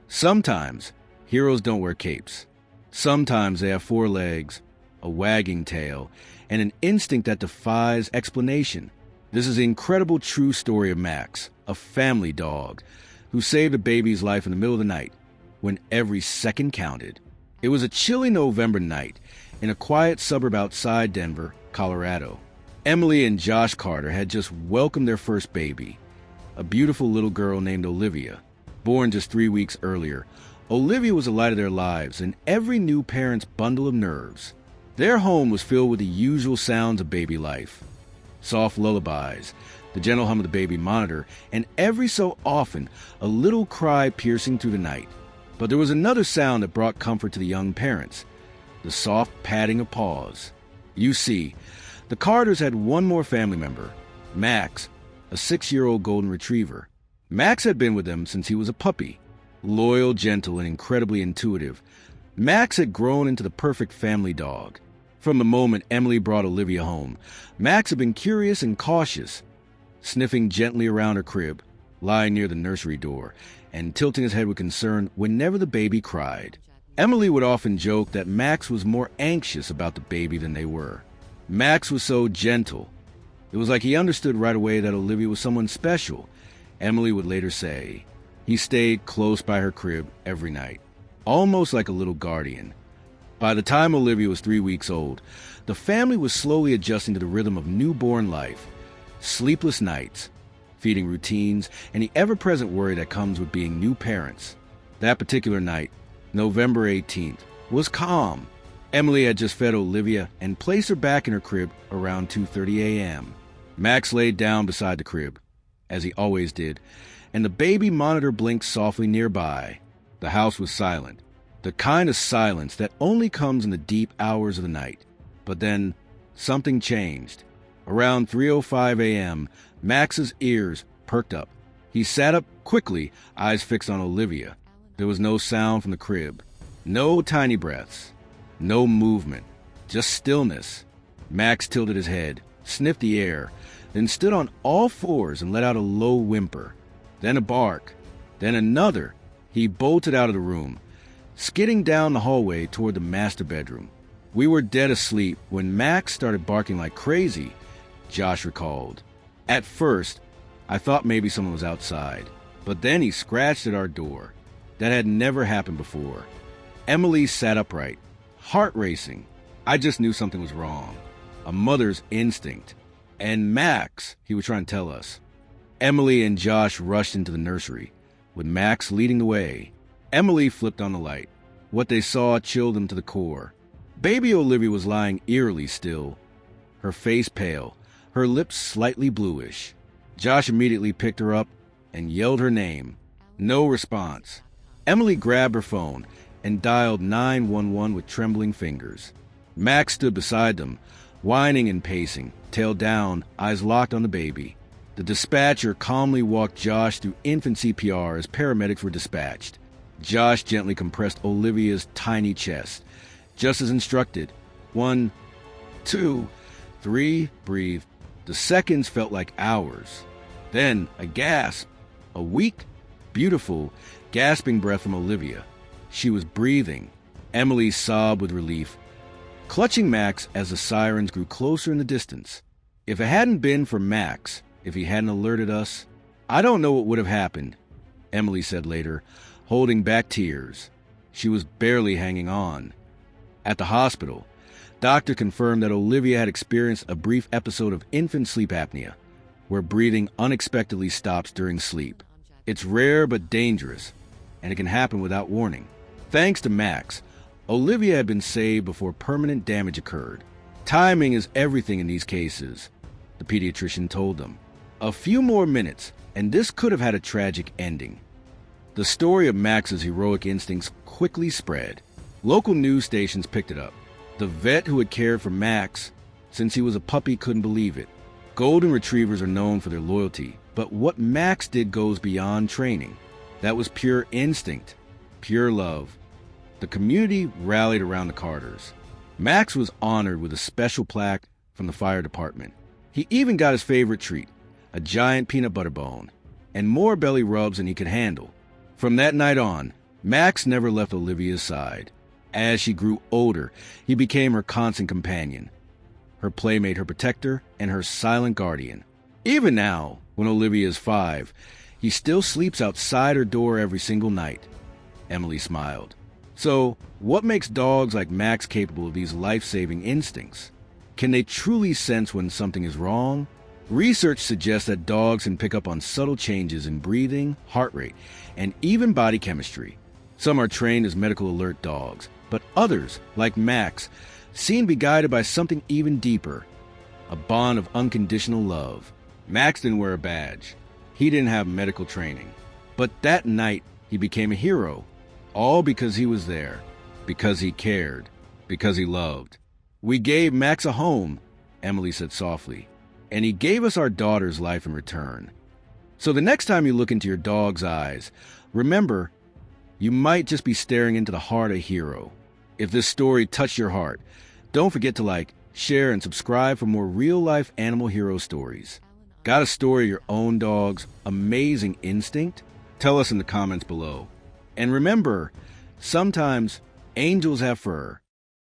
Sometimes heroes don't wear capes. Sometimes they have 4 legs, a wagging tail, and an instinct that defies explanation. This is the incredible true story of Max, a family dog, who saved a baby's life in the middle of the night, when every second counted. It was a chilly November night in a quiet suburb outside Denver, Colorado. Emily and Josh Carter had just welcomed their first baby, a beautiful little girl named Olivia. Born just 3 weeks earlier, Olivia was the light of their lives and every new parent's bundle of nerves. Their home was filled with the usual sounds of baby life. Soft lullabies, the gentle hum of the baby monitor, and every so often, a little cry piercing through the night. But there was another sound that brought comfort to the young parents, the soft padding of paws. You see, the Carters had one more family member, Max, a 6-year-old golden retriever. Max had been with them since he was a puppy. Loyal, gentle, and incredibly intuitive, Max had grown into the perfect family dog. From the moment Emily brought Olivia home, Max had been curious and cautious, sniffing gently around her crib, lying near the nursery door, and tilting his head with concern whenever the baby cried. Emily would often joke that Max was more anxious about the baby than they were. Max was so gentle. It was like he understood right away that Olivia was someone special. Emily would later say, he stayed close by her crib every night, almost like a little guardian. By the time Olivia was 3 weeks old, the family was slowly adjusting to the rhythm of newborn life, sleepless nights, feeding routines, and the ever-present worry that comes with being new parents. That particular night, November 18th, was calm. Emily had just fed Olivia and placed her back in her crib around 2:30 a.m. Max laid down beside the crib, as he always did, and the baby monitor blinked softly nearby. The house was silent, the kind of silence that only comes in the deep hours of the night. But then, something changed. Around 3:05 a.m., Max's ears perked up. He sat up quickly, eyes fixed on Olivia. There was no sound from the crib, no tiny breaths, no movement, just stillness. Max tilted his head, sniffed the air, then stood on all fours and let out a low whimper. Then a bark, then another. He bolted out of the room, skidding down the hallway toward the master bedroom. We were dead asleep when Max started barking like crazy, Josh recalled. At first, I thought maybe someone was outside, but then he scratched at our door. That had never happened before. Emily sat upright, heart racing. I just knew something was wrong. A mother's instinct. And Max, he was trying to tell us. Emily and Josh rushed into the nursery, with Max leading the way. Emily flipped on the light. What they saw chilled them to the core. Baby Olivia was lying eerily still, her face pale, her lips slightly bluish. Josh immediately picked her up and yelled her name. No response. Emily grabbed her phone and dialed 911 with trembling fingers. Max stood beside them, whining and pacing, tail down, eyes locked on the baby. The dispatcher calmly walked Josh through infant CPR as paramedics were dispatched. Josh gently compressed Olivia's tiny chest, just as instructed. 1, 2, 3, breathe. The seconds felt like hours. Then a gasp, a weak, beautiful, gasping breath from Olivia. She was breathing. Emily sobbed with relief, clutching Max as the sirens grew closer in the distance. If it hadn't been for Max, if he hadn't alerted us, I don't know what would have happened, Emily said later, holding back tears. She was barely hanging on. At the hospital, doctor confirmed that Olivia had experienced a brief episode of infant sleep apnea, where breathing unexpectedly stops during sleep. It's rare but dangerous, and it can happen without warning. Thanks to Max, Olivia had been saved before permanent damage occurred. Timing is everything in these cases, the pediatrician told them. A few more minutes, and this could have had a tragic ending. The story of Max's heroic instincts quickly spread. Local news stations picked it up. The vet who had cared for Max since he was a puppy couldn't believe it. Golden retrievers are known for their loyalty, but what Max did goes beyond training. That was pure instinct, pure love. The community rallied around the Carters. Max was honored with a special plaque from the fire department. He even got his favorite treat, a giant peanut butter bone, and more belly rubs than he could handle. From that night on, Max never left Olivia's side. As she grew older, he became her constant companion, her playmate, her protector, and her silent guardian. Even now, when Olivia is 5, he still sleeps outside her door every single night. Emily smiled. So, what makes dogs like Max capable of these life-saving instincts? Can they truly sense when something is wrong? Research suggests that dogs can pick up on subtle changes in breathing, heart rate, and even body chemistry. Some are trained as medical alert dogs, but others, like Max, seem to be guided by something even deeper, a bond of unconditional love. Max didn't wear a badge. He didn't have medical training. But that night, he became a hero, all because he was there, because he cared, because he loved. "We gave Max a home," Emily said softly, "and he gave us our daughter's life in return." So the next time you look into your dog's eyes, remember, you might just be staring into the heart of a hero. If this story touched your heart, don't forget to like, share, and subscribe for more real-life animal hero stories. Got a story of your own dog's amazing instinct? Tell us in the comments below. And remember, sometimes angels have fur,